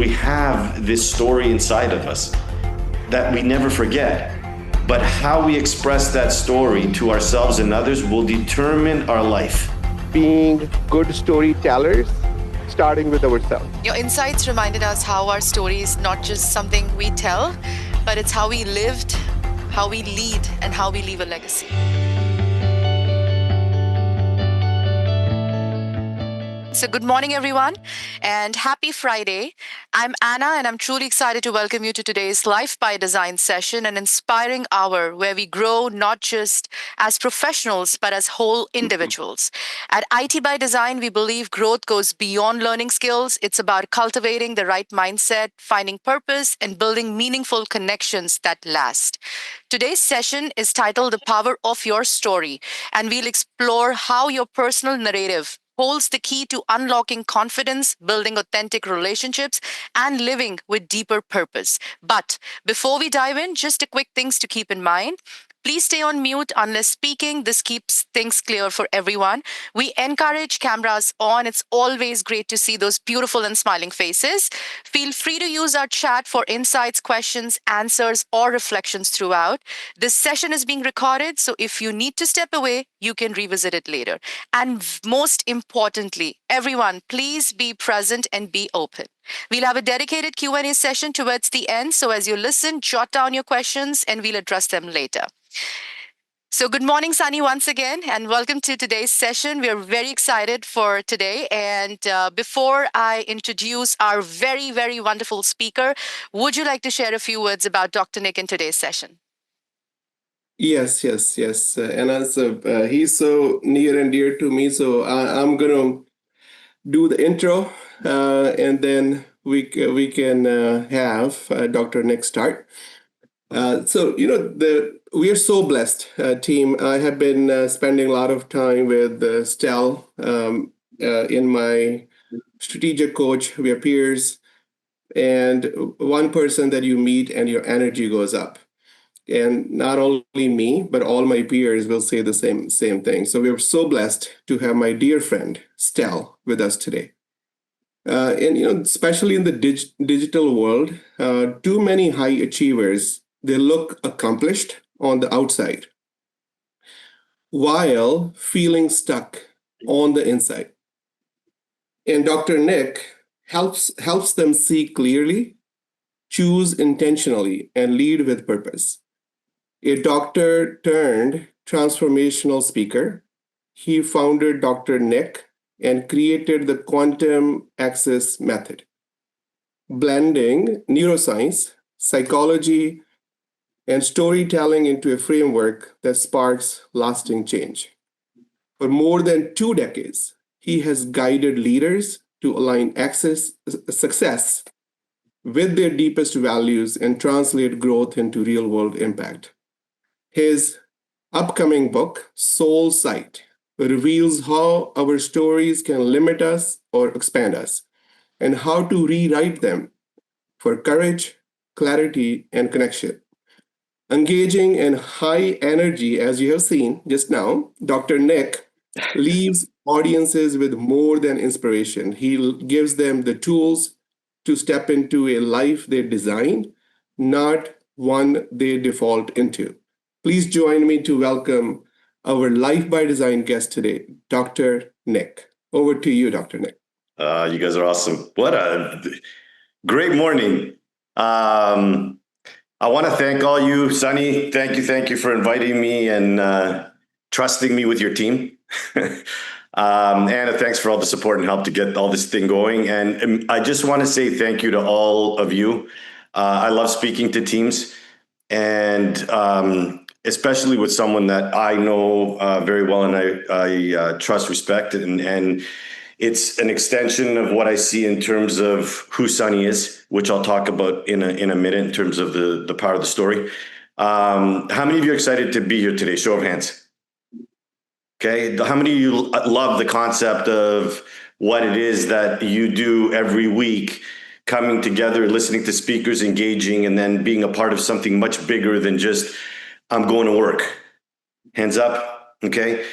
we have this story inside of us that we never forget. But how we express that story to ourselves and others will determine our life. Being good storytellers, starting with ourselves. Your insights reminded us how our story is not just something we tell, but it's how we lived, how we lead, and how we leave a legacy. So good morning, everyone, and happy Friday. I'm Anna, and I'm truly excited to welcome you to today's Life by Design session, an inspiring hour where we grow not just as professionals, but as whole individuals. At IT by Design, we believe growth goes beyond learning skills. It's about cultivating the right mindset, finding purpose, and building meaningful connections that last. Today's session is titled The Power of Your Story, and we'll explore how your personal narrative holds the key to unlocking confidence, building authentic relationships, and living with deeper purpose. But before we dive in, just a quick things to keep in mind. Please stay on mute unless speaking. This keeps things clear for everyone. We encourage cameras on. It's always great to see those beautiful and smiling faces. Feel free to use our chat for insights, questions, answers, or reflections throughout. This session is being recorded, so if you need to step away, you can revisit it later. And most importantly, everyone, please be present and be open. We'll have a dedicated Q&A session towards the end, so as you listen, jot down your questions and we'll address them later. So good morning, Sunny, once again, and welcome to today's session. We are very excited for today. And before I introduce our very, very wonderful speaker, would you like to share a few words about Dr. Nick in today's session? Yes. And as he's so near and dear to me, so I'm going to do the intro, and then we can have Dr. Nick start. We are so blessed, team. I have been spending a lot of time with Stel in my strategic coach. We are peers, and one person that you meet and your energy goes up. And not only me, but all my peers will say the same thing. So we are so blessed to have my dear friend Stel with us today. Especially in the digital world, too many high achievers, they look accomplished on the outside while feeling stuck on the inside. And Dr. Nick helps them see clearly, choose intentionally, and lead with purpose. A doctor turned transformational speaker, he founded Dr. Nick and created the quantum access method, blending neuroscience, psychology, and storytelling into a framework that sparks lasting change. For more than 2 decades, he has guided leaders to align success with their deepest values and translate growth into real-world impact. His upcoming book, Soul Sight, reveals how our stories can limit us or expand us, and how to rewrite them for courage, clarity, and connection. Engaging and high energy, as you have seen just now, Dr. Nick leaves audiences with more than inspiration. He gives them the tools to step into a life they design, not one they default into. Please join me to welcome our Life by Design guest today, Dr. Nick. Over to you, Dr. Nick. You guys are awesome. What a great morning. I want to thank all you, Sunny. Thank you for inviting me and trusting me with your team. Anna, thanks for all the support and help to get all this thing going. And I just want to say thank you to all of you. I love speaking to teams, and especially with someone that I know very well and I trust, respect, and it's an extension of what I see in terms of who Sunny is, which I'll talk about in a minute in terms of the power of the story. How many of you are excited to be here today? Show of hands. Okay. How many of you love the concept of what it is that you do every week, coming together, listening to speakers, engaging, and then being a part of something much bigger than just, I'm going to work? Hands up. Okay.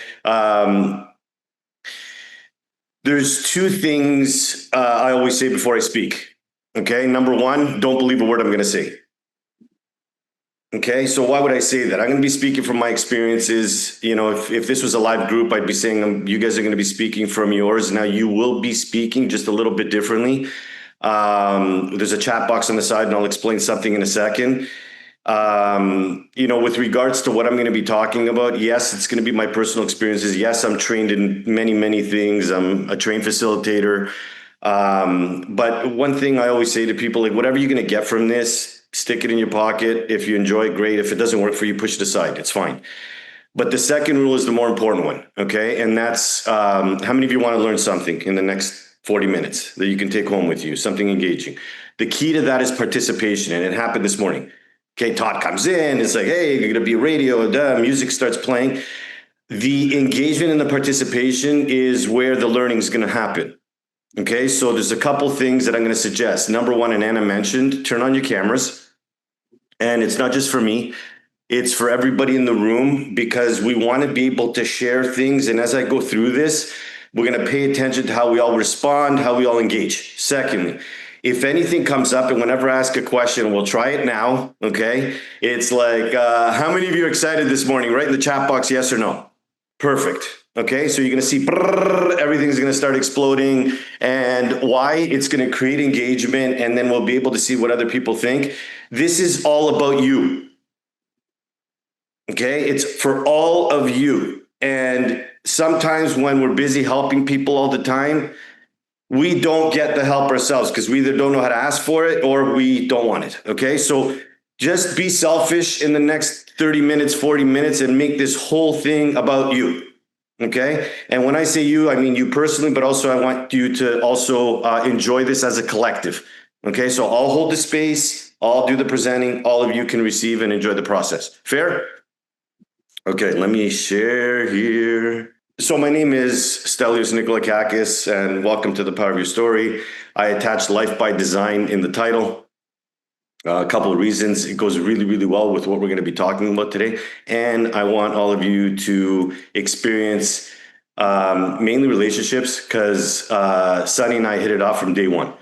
There's two things I always say before I speak. Okay, number one, don't believe a word I'm going to say. Okay, so why would I say that? I'm going to be speaking from my experiences. You know, if this was a live group, I'd be saying you guys are going to be speaking from yours. Now you will be speaking just a little bit differently. There's a chat box on the side, and I'll explain something in a second. You know, with regards to what I'm going to be talking about, yes, it's going to be my personal experiences. Yes, I'm trained in many, many things. I'm a trained facilitator. But one thing I always say to people, like, whatever you're going to get from this, stick it in your pocket. If you enjoy it, great. If it doesn't work for you, push it aside. It's fine. But the second rule is the more important one. Okay. And that's how many of you want to learn something in the next 40 minutes that you can take home with you, something engaging? The key to that is participation. And it happened this morning. Okay. Todd comes in. It's like, hey, you're going to be radio. Music starts playing. The engagement and the participation is where the learning is going to happen. Okay, so there's a couple things that I'm going to suggest. Number one, and Anna mentioned, turn on your cameras. And it's not just for me, it's for everybody in the room, because we want to be able to share things. And as I go through this, we're going to pay attention to how we all respond, how we all engage. Secondly, if anything comes up, and whenever I ask a question, we'll try it now, okay? It's like, how many of you are excited this morning? Write in the chat box, yes or no. Perfect. Okay, so you're going to see everything's going to start exploding. And why? It's going to create engagement, and then we'll be able to see what other people think. This is all about you. Okay, it's for all of you. And sometimes when we're busy helping people all the time, we don't get the help ourselves because we either don't know how to ask for it or we don't want it. Okay, so just be selfish in the next 30 minutes, 40 minutes, and make this whole thing about you. Okay. And when I say you, I mean you personally, but also I want you to also enjoy this as a collective. Okay. So I'll hold the space. I'll do the presenting. All of you can receive and enjoy the process. Fair? Okay. Let me share here. So my name is Stelios Nikolakakis, and welcome to The Power of Your Story. I attached Life by Design in the title. A couple of reasons. It goes really, really well with what we're going to be talking about today. And I want all of you to experience mainly relationships, because Sunny and I hit it off from day one.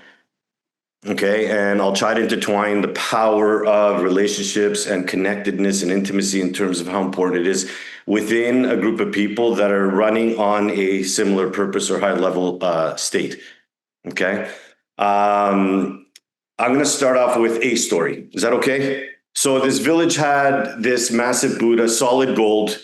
Okay. And I'll try to intertwine the power of relationships and connectedness and intimacy in terms of how important it is within a group of people that are running on a similar purpose or high level state. Okay. I'm going to start off with a story. Is that okay? So this village had this massive Buddha, solid gold,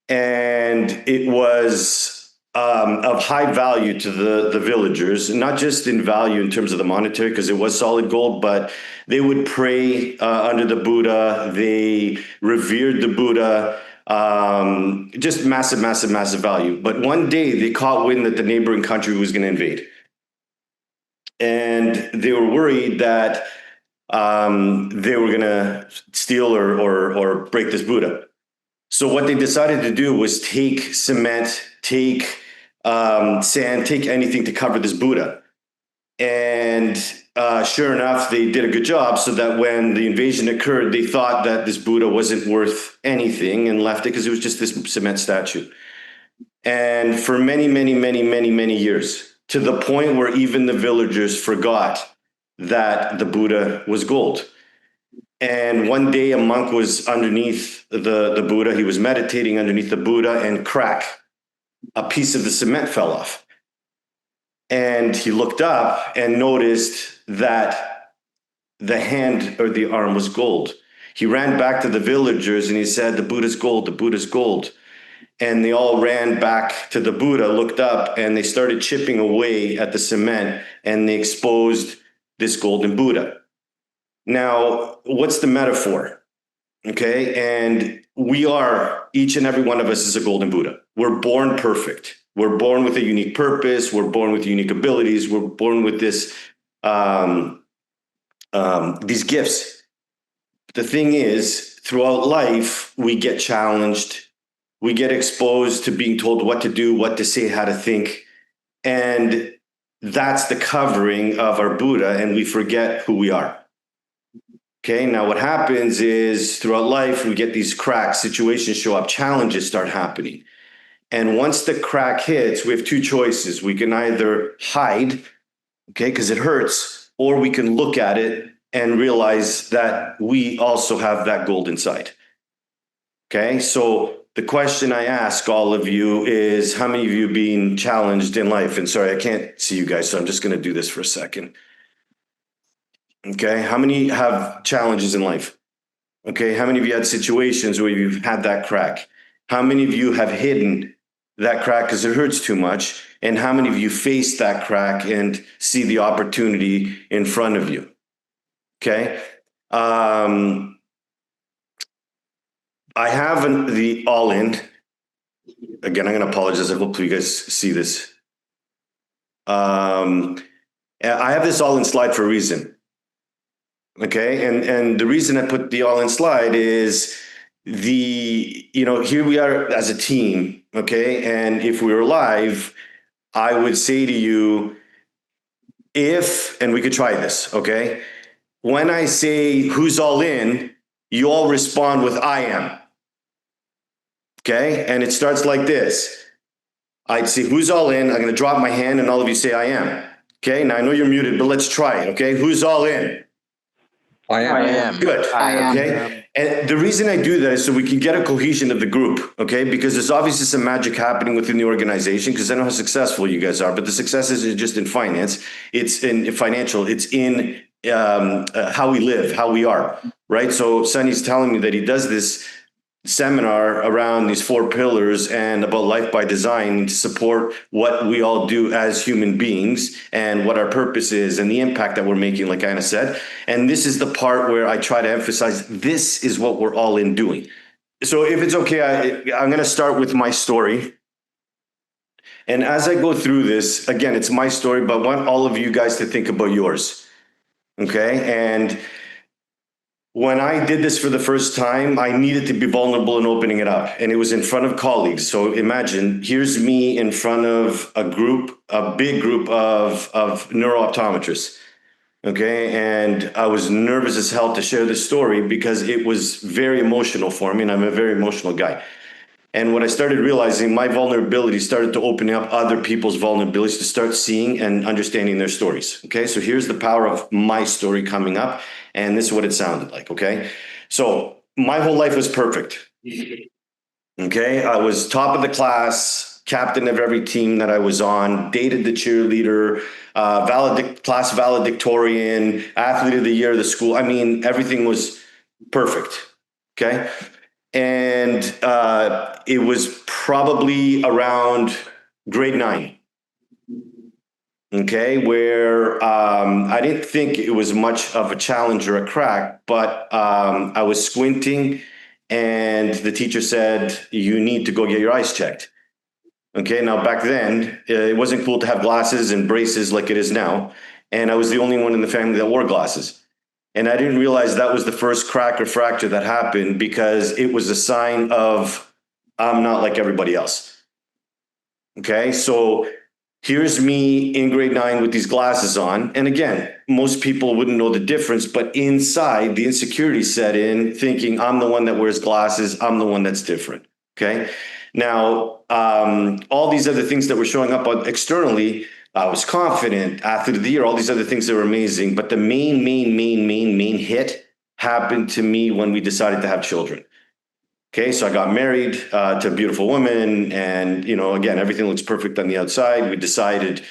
and it was of high value to the villagers, not just in value in terms of the monetary, because it was solid gold, but they would pray under the Buddha. They revered the Buddha. Just massive, massive, massive value. But one day they caught wind that the neighboring country was going to invade. And they were worried that they were going to steal or break this Buddha. So what they decided to do was take cement, take sand, take anything to cover this Buddha. And sure enough, they did a good job, so that when the invasion occurred, they thought that this Buddha wasn't worth anything and left it because it was just this cement statue. And for many, many, many, many, many years, to the point where even the villagers forgot that the Buddha was gold. And one day a monk was underneath the Buddha. He was meditating underneath the Buddha, and crack, a piece of the cement fell off. And he looked up and noticed that the hand or the arm was gold. He ran back to the villagers and he said, "The Buddha's gold, the Buddha's gold." And they all ran back to the Buddha, looked up, and they started chipping away at the cement, and they exposed this golden Buddha. Now, what's the metaphor? Okay, and we are, each and every one of us is a golden Buddha. We're born perfect. We're born with a unique purpose. We're born with unique abilities. We're born with this these gifts. The thing is, throughout life, we get challenged. We get exposed to being told what to do, what to say, how to think. And that's the covering of our Buddha, and we forget who we are. Okay, now what happens is throughout life, we get these cracks, situations show up, challenges start happening. And once the crack hits, we have two choices. We can either hide, okay, because it hurts, or we can look at it and realize that we also have that gold inside. Okay, so the question I ask all of you is, how many of you been challenged in life? And sorry, I can't see you guys, so I'm just going to do this for a second. Okay, how many have challenges in life? Okay, how many of you had situations where you've had that crack? How many of you have hidden that crack because it hurts too much? And how many of you face that crack and see the opportunity in front of you? Okay. I have the all-in. Again, I'm going to apologize. I hope you guys see this. I have this all-in slide for a reason. Okay, and the reason I put the all-in slide is here we are as a team. Okay, and if we were live, I would say to you, and we could try this. Okay, when I say who's all in, you all respond with I am. Okay, and it starts like this. I'd say who's all in. I'm going to drop my hand, and all of you say I am. Okay, now I know you're muted, but let's try it. Okay, who's all in? I am. Good. I am. Okay. And the reason I do that is so we can get a cohesion of the group. Okay. Because there's obviously some magic happening within the organization, because I know how successful you guys are, but the success isn't just in finance. It's in financial. It's in how we live, how we are. Right. So Sunny's telling me that he does this seminar around these 4 pillars and about life by design to support what we all do as human beings and what our purpose is and the impact that we're making, like Anna said. And this is the part where I try to emphasize this is what we're all in doing. So if it's okay, I'm going to start with my story. And as I go through this, again, it's my story, but I want all of you guys to think about yours. Okay. And when I did this for the first time, I needed to be vulnerable in opening it up. And it was in front of colleagues. So imagine, here's me in front of a big group of neuro-optometrists. Okay. And I was nervous as hell to share this story because it was very emotional for me. And I'm a very emotional guy. And what I started realizing, my vulnerability started to open up other people's vulnerabilities to start seeing and understanding their stories. Okay, so here's the power of my story coming up, and this is what it sounded like. Okay, so my whole life was perfect. Okay, I was top of the class, captain of every team that I was on, dated the cheerleader, class valedictorian, athlete of the year of the school. I mean, everything was perfect. Okay. And it was probably around grade 9. Okay, where I didn't think it was much of a challenge or a crack, but I was squinting and the teacher said, you need to go get your eyes checked. Okay, now back then, it wasn't cool to have glasses and braces like it is now. And I was the only one in the family that wore glasses. And I didn't realize that was the first crack or fracture that happened because it was a sign of I'm not like everybody else. Okay, so here's me in grade 9 with these glasses on. And again, most people wouldn't know the difference, but inside the insecurity set in thinking I'm the one that wears glasses. I'm the one that's different. Okay, now all these other things that were showing up externally, I was confident, athlete of the year, all these other things that were amazing. But the main hit happened to me when we decided to have children. Okay, so I got married to a beautiful woman. And, again, everything looks perfect on the outside. We decided in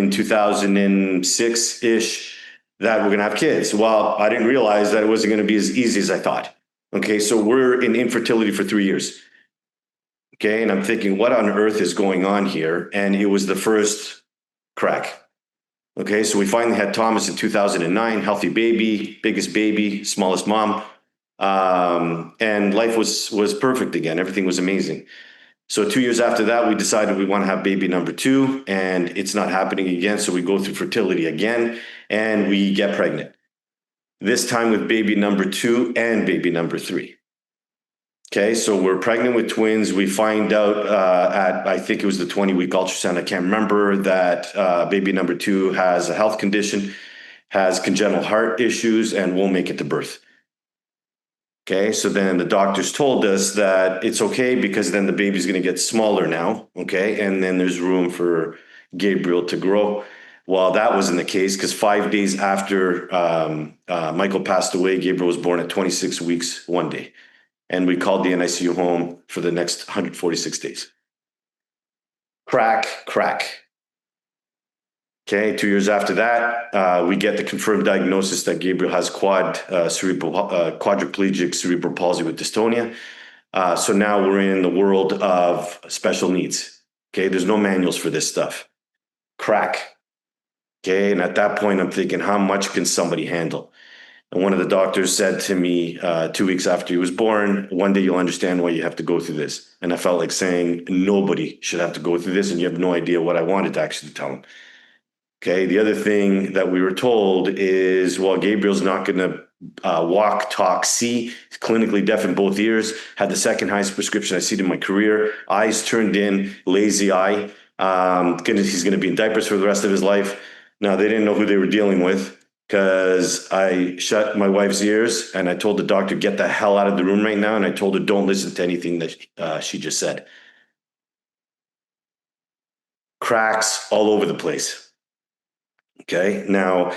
2006-ish that we're going to have kids. Well, I didn't realize that it wasn't going to be as easy as I thought. Okay, so we're in infertility for 3 years. Okay, and I'm thinking, what on earth is going on here? And it was the first crack. Okay, so we finally had Thomas in 2009, healthy baby, biggest baby, smallest mom. And life was perfect again. Everything was amazing. So 2 years after that, we decided we want to have baby number 2, and it's not happening again. So we go through fertility again, and we get pregnant. This time with baby number 2 and baby number 3. Okay, so we're pregnant with twins. We find out I think it was the 20-week ultrasound, I can't remember, that baby number 2 has a health condition, has congenital heart issues, and won't make it to birth. Okay, so then the doctors told us that it's okay because then the baby's going to get smaller now. Okay, and then there's room for Gabriel to grow. Well, that wasn't the case because 5 days after Michael passed away, Gabriel was born at 26 weeks, 1 day. And we called the NICU home for the next 146 days. Crack. Okay, 2 years after that, we get the confirmed diagnosis that Gabriel has quadriplegic cerebral palsy with dystonia. So now we're in the world of special needs. Okay, there's no manuals for this stuff. Crack. Okay, and at that point, I'm thinking, how much can somebody handle? And one of the doctors said to me 2 weeks after he was born, one day you'll understand why you have to go through this. And I felt like saying, nobody should have to go through this, and you have no idea what I wanted to actually tell him. Okay, the other thing that we were told is, well, Gabriel's not going to walk, talk, see. He's clinically deaf in both ears, had the second highest prescription I've seen in my career, eyes turned in, lazy eye. He's going to be in diapers for the rest of his life. Now, they didn't know who they were dealing with because I shut my wife's ears and I told the doctor, get the hell out of the room right now. And I told her, don't listen to anything that she just said. Cracks all over the place. Okay, now,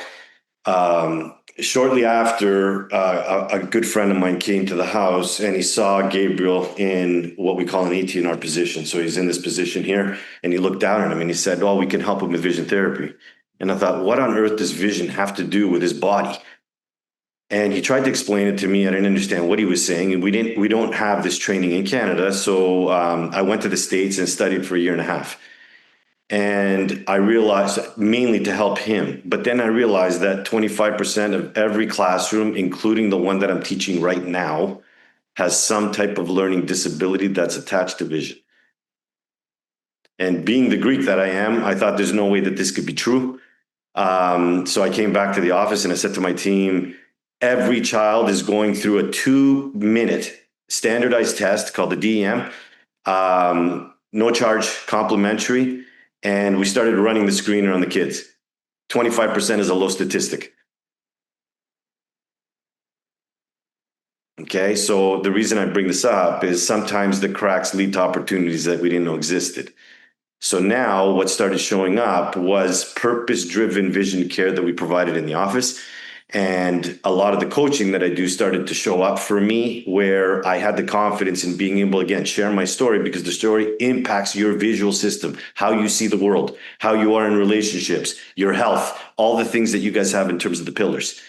shortly after, a good friend of mine came to the house and he saw Gabriel in what we call an ATNR position. So he's in this position here and he looked down at him and he said, well, we can help him with vision therapy. And I thought, what on earth does vision have to do with his body? And he tried to explain it to me. I didn't understand what he was saying. And we don't have this training in Canada. So I went to the States and studied for a year and a half. And I realized, mainly to help him, but then I realized that 25% of every classroom, including the one that I'm teaching right now, has some type of learning disability that's attached to vision. And being the Greek that I am, I thought there's no way that this could be true. So I came back to the office and I said to my team, every child is going through a 2-minute standardized test called the DEM, no charge, complimentary. And we started running the screener on the kids. 25% is a low statistic. Okay, so the reason I bring this up is sometimes the cracks lead to opportunities that we didn't know existed. So now what started showing up was purpose-driven vision care that we provided in the office. And a lot of the coaching that I do started to show up for me, where I had the confidence in being able, again, share my story, because the story impacts your visual system, how you see the world, how you are in relationships, your health, all the things that you guys have in terms of the pillars.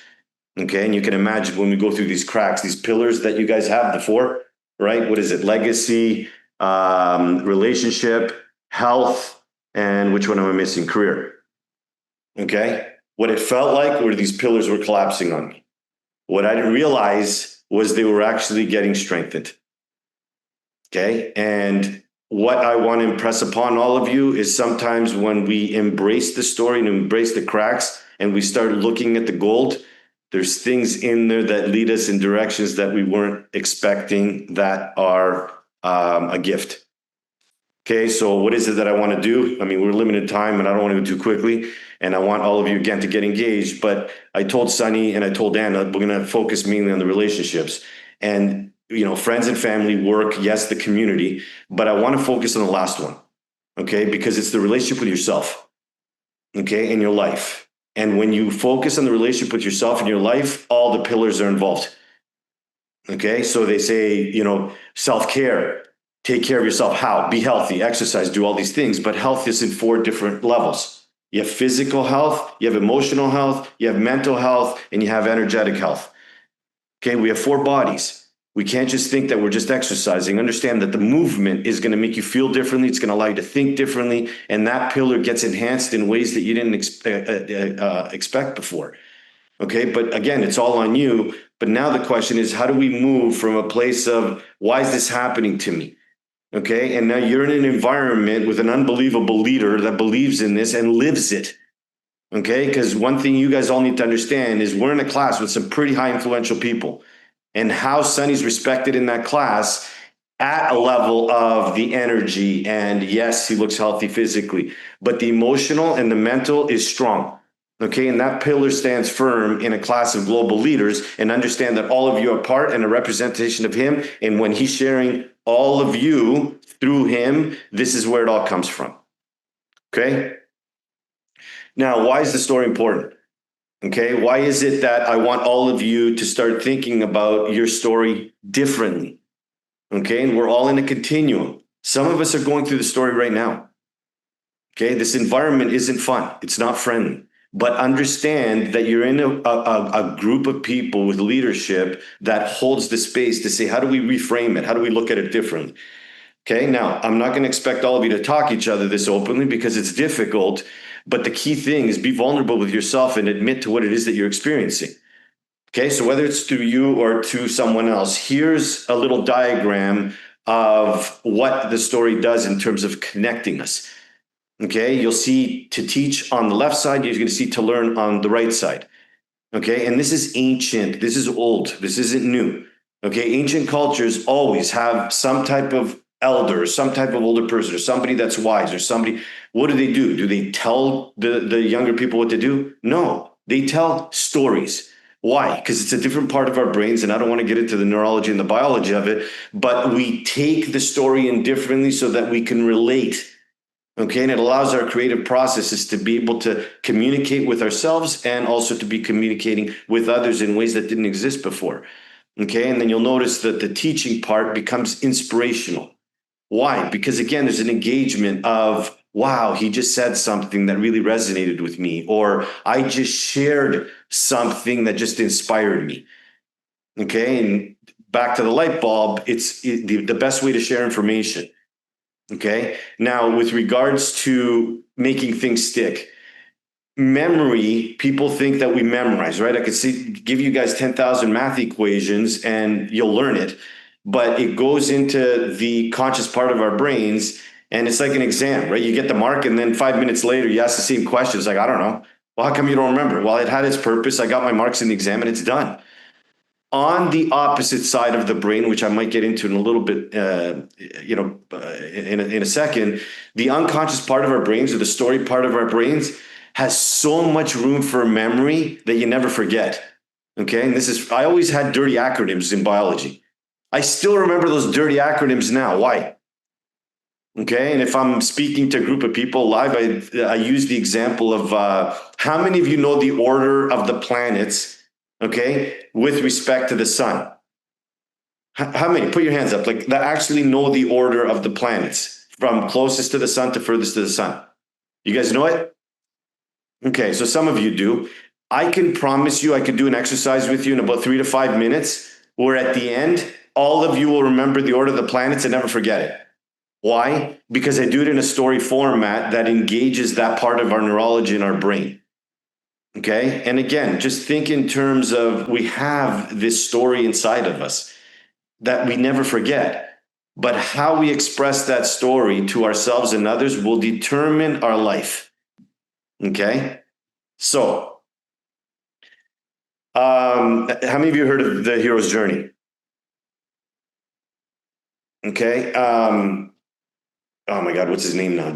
Okay, and you can imagine when we go through these cracks, these pillars that you guys have, the 4, right? What is it? Legacy, relationship, health, and which one am I missing? Career. Okay. What it felt like were these pillars were collapsing on me. What I didn't realize was they were actually getting strengthened. Okay. And what I want to impress upon all of you is sometimes when we embrace the story and embrace the cracks and we start looking at the gold, there's things in there that lead us in directions that we weren't expecting that are a gift. Okay, so what is it that I want to do? I mean, we're limited time and I don't want to go too quickly. And I want all of you, again, to get engaged. But I told Sunny and I told Anna, we're going to focus mainly on the relationships. And, you know, friends and family, work, yes, the community. But I want to focus on the last one, okay? Because it's the relationship with yourself, okay, in your life. And when you focus on the relationship with yourself in your life, all the pillars are involved. Okay, so they say, you know, self-care. Take care of yourself. How? Be healthy, exercise, do all these things. But health is in 4 different levels. You have physical health, you have emotional health, you have mental health, and you have energetic health. Okay, we have 4 bodies. We can't just think that we're just exercising. Understand that the movement is going to make you feel differently. It's going to allow you to think differently. And that pillar gets enhanced in ways that you didn't expect before. Okay, but again, it's all on you. But now the question is, how do we move from a place of, why is this happening to me? Okay, and now you're in an environment with an unbelievable leader that believes in this and lives it. Okay, because one thing you guys all need to understand is we're in a class with some pretty high influential people, and how Sunny's respected in that class at a level of the energy. And yes, he looks healthy physically, but the emotional and the mental is strong. Okay, and that pillar stands firm in a class of global leaders, and understand that all of you are part and a representation of him. And when he's sharing all of you through him, this is where it all comes from. Okay. Now, why is the story important? Okay, why is it that I want all of you to start thinking about your story differently? Okay, and we're all in a continuum. Some of us are going through the story right now. Okay, this environment isn't fun. It's not friendly. But understand that you're in a group of people with leadership that holds the space to say, how do we reframe it? How do we look at it differently? Okay, now I'm not going to expect all of you to talk each other this openly because it's difficult. But the key thing is be vulnerable with yourself and admit to what it is that you're experiencing. Okay, so whether it's through you or to someone else, here's a little diagram of what the story does in terms of connecting us. Okay, you'll see to teach on the left side, you're going to see to learn on the right side. Okay, and this is ancient, this is old, this isn't new. Okay, ancient cultures always have some type of elder, some type of older person, or somebody that's wise, or somebody. What do? Do they tell the younger people what to do? No, they tell stories. Why? Because it's a different part of our brains, and I don't want to get into the neurology and the biology of it, but we take the story in differently so that we can relate. Okay, and it allows our creative processes to be able to communicate with ourselves and also to be communicating with others in ways that didn't exist before. Okay, and then you'll notice that the teaching part becomes inspirational. Why? Because again, there's an engagement of, wow, he just said something that really resonated with me, or I just shared something that just inspired me. Okay, and back to the light bulb, it's the best way to share information. Okay. Now, with regards to making things stick, memory, people think that we memorize, right? I could give you guys 10,000 math equations and you'll learn it, but it goes into the conscious part of our brains. And it's like an exam, right? You get the mark and then 5 minutes later, you ask the same question. It's like, I don't know. Well, how come you don't remember? Well, it had its purpose. I got my marks in the exam and it's done. On the opposite side of the brain, which I might get into in a little bit, in a second, the unconscious part of our brains, or the story part of our brains, has so much room for memory that you never forget. Okay, and I always had dirty acronyms in biology. I still remember those dirty acronyms now. Why? Okay, and if I'm speaking to a group of people live, I use the example of how many of you know the order of the planets? Okay, with respect to the sun. How many? Put your hands up, like that actually know the order of the planets from closest to the sun to furthest to the sun. You guys know it? Okay, so some of you do. I can promise you I could do an exercise with you in about 3 to 5 minutes where at the end, all of you will remember the order of the planets and never forget it. Why? Because I do it in a story format that engages that part of our neurology in our brain. Okay. And again, just think in terms of we have this story inside of us that we never forget. But how we express that story to ourselves and others will determine our life. Okay. So, how many of you heard of the hero's journey? Okay. Oh my God, what's his name now?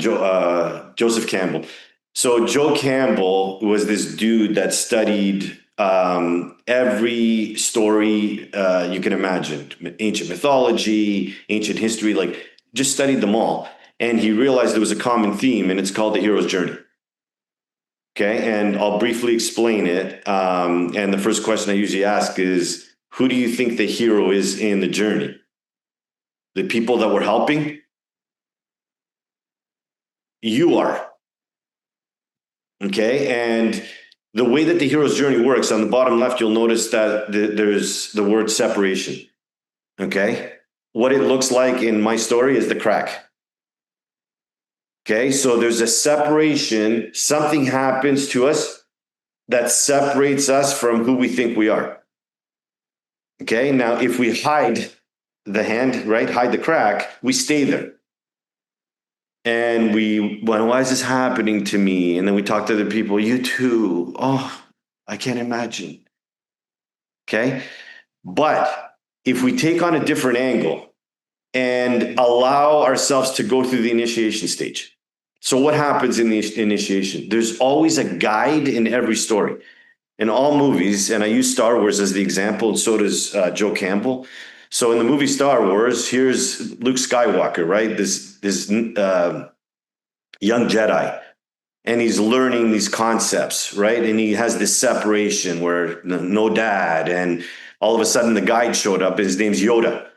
Joseph Campbell. So Joe Campbell was this dude that studied every story you can imagine, ancient mythology, ancient history, like just studied them all. And he realized there was a common theme, and it's called the hero's journey. Okay, and I'll briefly explain it. And the first question I usually ask is, who do you think the hero is in the journey? The people that we're helping? You are. Okay, and the way that the hero's journey works, on the bottom left, you'll notice that there's the word separation. Okay, what it looks like in my story is the crack. Okay, so there's a separation. Something happens to us that separates us from who we think we are. Okay, now if we hide the hand, right, hide the crack, we stay there. And well, why is this happening to me? And then we talk to other people, you too. Oh, I can't imagine. Okay. But if we take on a different angle and allow ourselves to go through the initiation stage. So what happens in the initiation? There's always a guide in every story. In all movies, and I use Star Wars as the example, and so does Joe Campbell. So in the movie Star Wars, here's Luke Skywalker, right? This young Jedi. and he's learning these concepts, right? And he has this separation where no dad, and all of a sudden the guide showed up. His name's Yoda.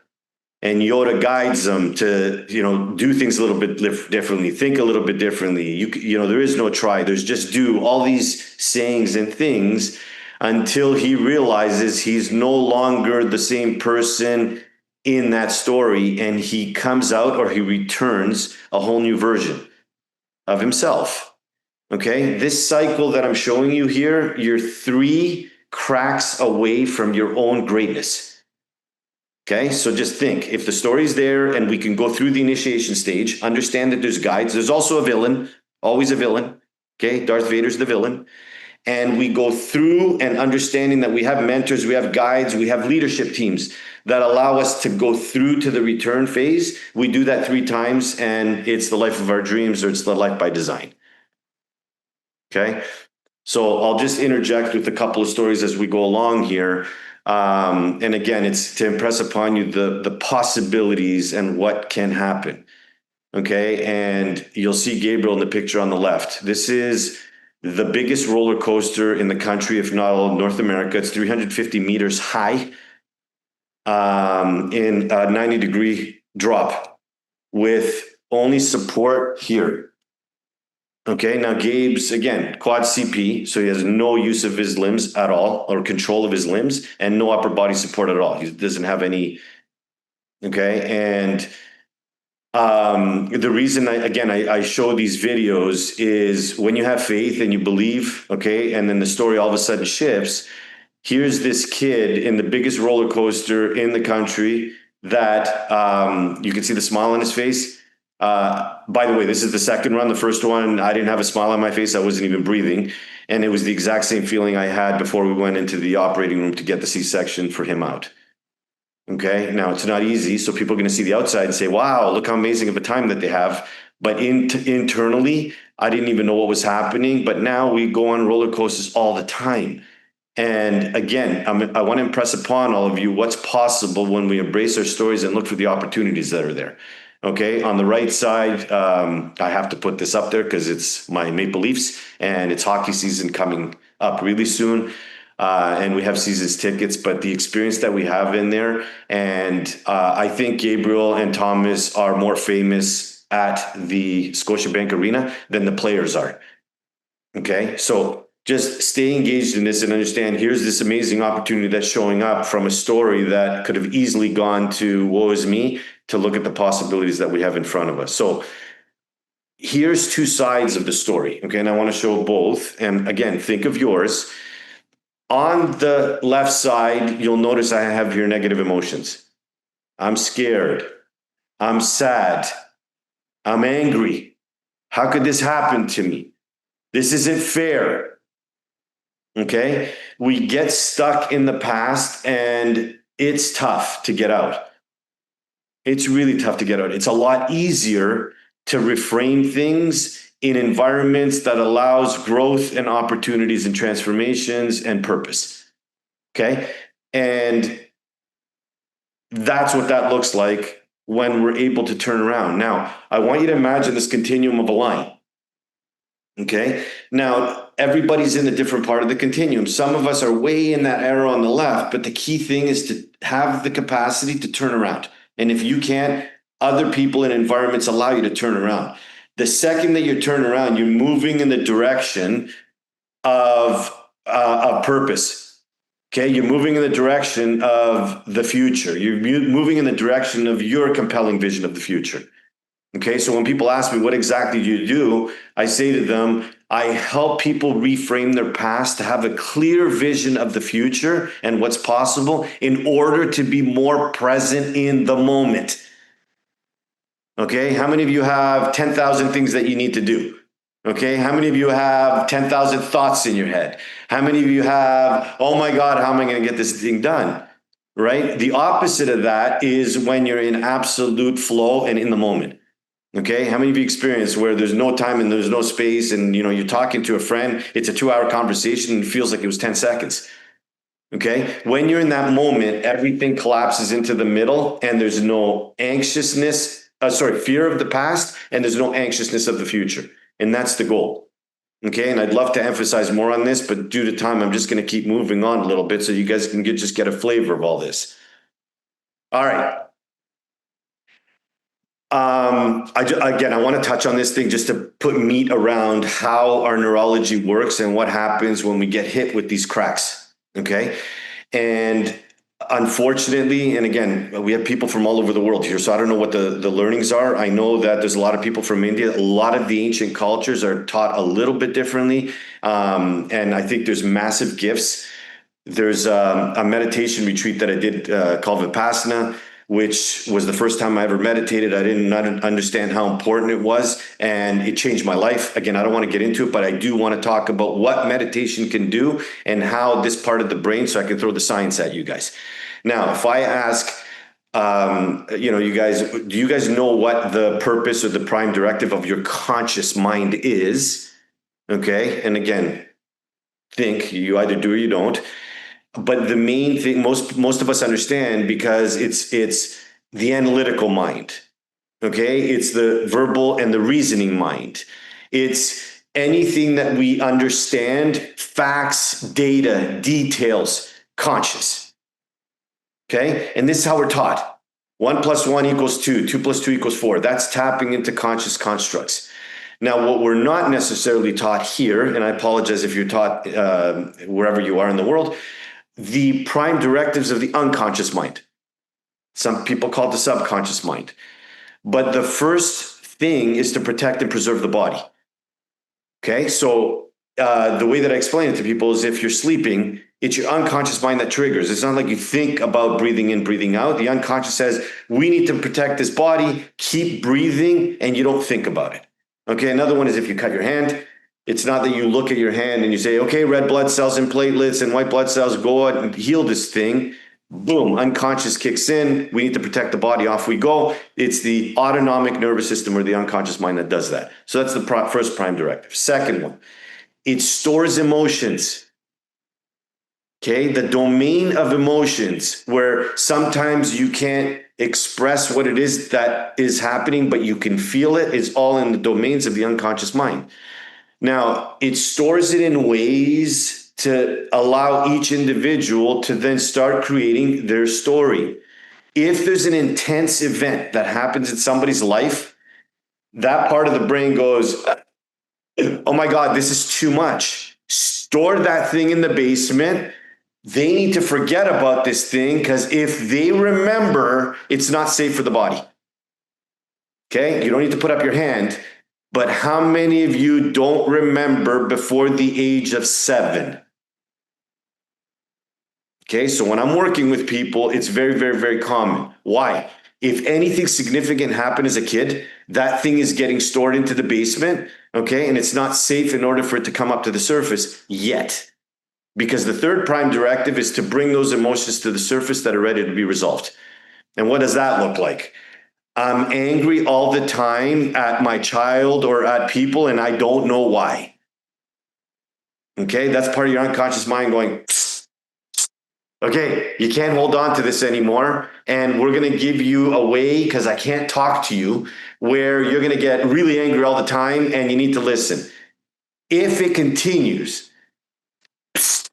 And Yoda guides them to, do things a little bit differently, think a little bit differently. There is no try. There's just do, all these sayings and things until he realizes he's no longer the same person in that story, and he comes out, or he returns a whole new version of himself. Okay, this cycle that I'm showing you here, you're 3 cracks away from your own greatness. Okay, so just think, if the story's there and we can go through the initiation stage, understand that there's guides, there's also a villain, always a villain. Okay, Darth Vader's the villain. And we go through and understanding that we have mentors, we have guides, we have leadership teams that allow us to go through to the return phase. We do that 3 times, and it's the life of our dreams, or it's the life by design. Okay, so I'll just interject with a couple of stories as we go along here. And again, it's to impress upon you the possibilities and what can happen. Okay, and you'll see Gabriel in the picture on the left. This is the biggest roller coaster in the country, if not all of North America. It's 350 meters high, in a 90-degree drop, with only support here. Okay, now Gabe's, again, quad CP, so he has no use of his limbs at all, or control of his limbs, and no upper body support at all. He doesn't have any, okay? And the reason, I show these videos is when you have faith and you believe, okay, and then the story all of a sudden shifts. Here's this kid in the biggest roller coaster in the country that you can see the smile on his face. By the way, this is the second run. The first one, I didn't have a smile on my face. I wasn't even breathing. And it was the exact same feeling I had before we went into the operating room to get the C-section for him out. Okay, now it's not easy. So people are going to see the outside and say, wow, look how amazing of a time that they have. But internally, I didn't even know what was happening. But now we go on roller coasters all the time. And again, I want to impress upon all of you what's possible when we embrace our stories and look for the opportunities that are there. Okay, on the right side, I have to put this up there because it's my Maple Leafs, and it's hockey season coming up really soon. And we have seasons tickets, but the experience that we have in there, and I think Gabriel and Thomas are more famous at the Scotiabank Arena than the players are. Okay, so just stay engaged in this and understand here's this amazing opportunity that's showing up from a story that could have easily gone to woe is me, to look at the possibilities that we have in front of us. So here's 2 sides of the story. Okay, and I want to show both. And again, think of yours. On the left side, you'll notice I have here negative emotions. I'm scared. I'm sad. I'm angry. How could this happen to me? This isn't fair. Okay, we get stuck in the past, and it's tough to get out. It's really tough to get out. It's a lot easier to reframe things in environments that allows growth and opportunities and transformations and purpose. Okay, and that's what that looks like when we're able to turn around. Now, I want you to imagine this continuum of a line. Okay, now everybody's in a different part of the continuum. Some of us are way in that arrow on the left, but the key thing is to have the capacity to turn around. And if you can't, other people and environments allow you to turn around. The second that you turn around, you're moving in the direction of purpose. Okay, you're moving in the direction of the future. You're moving in the direction of your compelling vision of the future. Okay, so when people ask me, what exactly do you do? I say to them, I help people reframe their past to have a clear vision of the future and what's possible in order to be more present in the moment. Okay, how many of you have 10,000 things that you need to do? Okay, how many of you have 10,000 thoughts in your head? How many of you have, oh my God, how am I going to get this thing done? Right? The opposite of that is when you're in absolute flow and in the moment. Okay, how many of you experience where there's no time and there's no space, and you're talking to a friend, it's a 2-hour conversation and it feels like it was 10 seconds. Okay, when you're in that moment, everything collapses into the middle, and there's no fear of the past, and there's no anxiousness of the future. And that's the goal. Okay, and I'd love to emphasize more on this, but due to time, I'm just going to keep moving on a little bit so you guys can just get a flavor of all this. All right. Again, I want to touch on this thing just to put meat around how our neurology works and what happens when we get hit with these cracks. Okay. And unfortunately, and again, we have people from all over the world here, so I don't know what the learnings are. I know that there's a lot of people from India. A lot of the ancient cultures are taught a little bit differently. And I think there's massive gifts. There's a meditation retreat that I did called Vipassana, which was the first time I ever meditated. I didn't understand how important it was, and it changed my life. Again, I don't want to get into it, but I do want to talk about what meditation can do and how this part of the brain, so I can throw the science at you guys. Now, if I ask, you guys, do you guys know what the purpose or the prime directive of your conscious mind is? Okay, and again, think, you either do or you don't. But the main thing most of us understand, because it's the analytical mind. Okay, it's the verbal and the reasoning mind. It's anything that we understand, facts, data, details, conscious. Okay, and this is how we're taught. 1 + 1 = 2, 2 + 2 = 4. That's tapping into conscious constructs. Now, what we're not necessarily taught here, and I apologize if you're taught wherever you are in the world, the prime directives of the unconscious mind. Some people call it the subconscious mind. But the first thing is to protect and preserve the body. Okay, so the way that I explain it to people is, if you're sleeping, it's your unconscious mind that triggers. It's not like you think about breathing in, breathing out. The unconscious says, we need to protect this body, keep breathing, and you don't think about it. Okay, another one is if you cut your hand. It's not that you look at your hand and you say, okay, red blood cells and platelets and white blood cells, go out and heal this thing. Boom, unconscious kicks in. We need to protect the body. Off we go. It's the autonomic nervous system, or the unconscious mind, that does that. So that's the first prime directive. Second one, it stores emotions. Okay, the domain of emotions, where sometimes you can't express what it is that is happening, but you can feel it, is all in the domains of the unconscious mind. Now, it stores it in ways to allow each individual to then start creating their story. If there's an intense event that happens in somebody's life, that part of the brain goes, oh my God, this is too much. Store that thing in the basement. They need to forget about this thing, because if they remember, it's not safe for the body. Okay, you don't need to put up your hand. But how many of you don't remember before the age of 7? Okay, so when I'm working with people, it's very, very, very common. Why? If anything significant happened as a kid, that thing is getting stored into the basement, okay, and it's not safe in order for it to come up to the surface yet. Because the third prime directive is to bring those emotions to the surface that are ready to be resolved. And what does that look like? I'm angry all the time at my child or at people, and I don't know why. Okay, that's part of your unconscious mind going, psst. Okay, you can't hold on to this anymore, and we're going to give you a way, because I can't talk to you, where you're going to get really angry all the time, and you need to listen. If it continues, psst.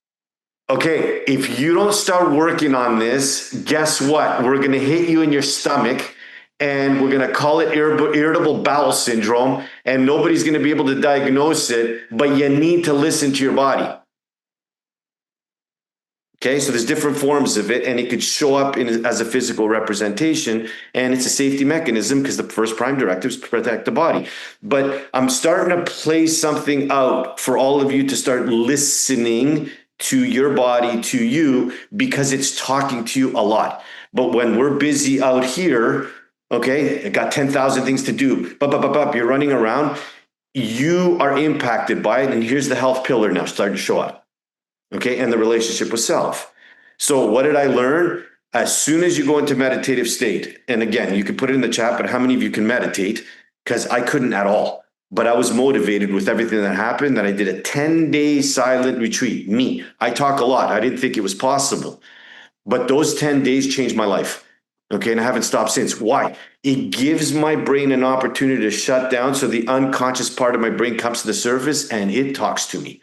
Okay, if you don't start working on this, guess what? We're going to hit you in your stomach, and we're going to call it irritable bowel syndrome, and nobody's going to be able to diagnose it, but you need to listen to your body. Okay, so there's different forms of it, and it could show up as a physical representation, and it's a safety mechanism, because the first prime directive is to protect the body. But I'm starting to play something out for all of you to start listening to your body, to you, because it's talking to you a lot. But when we're busy out here, okay, I got 10,000 things to do, you're running around, you are impacted by it. And here's the health pillar now starting to show up, okay, and the relationship with self. So what did I learn? As soon as you go into meditative state, and again, you can put it in the chat, but how many of you can meditate? Because I couldn't at all. But I was motivated with everything that happened, that I did a 10-day silent retreat. Me, I talk a lot. I didn't think it was possible. But those 10 days changed my life. Okay, and I haven't stopped since. Why? It gives my brain an opportunity to shut down so the unconscious part of my brain comes to the surface and it talks to me.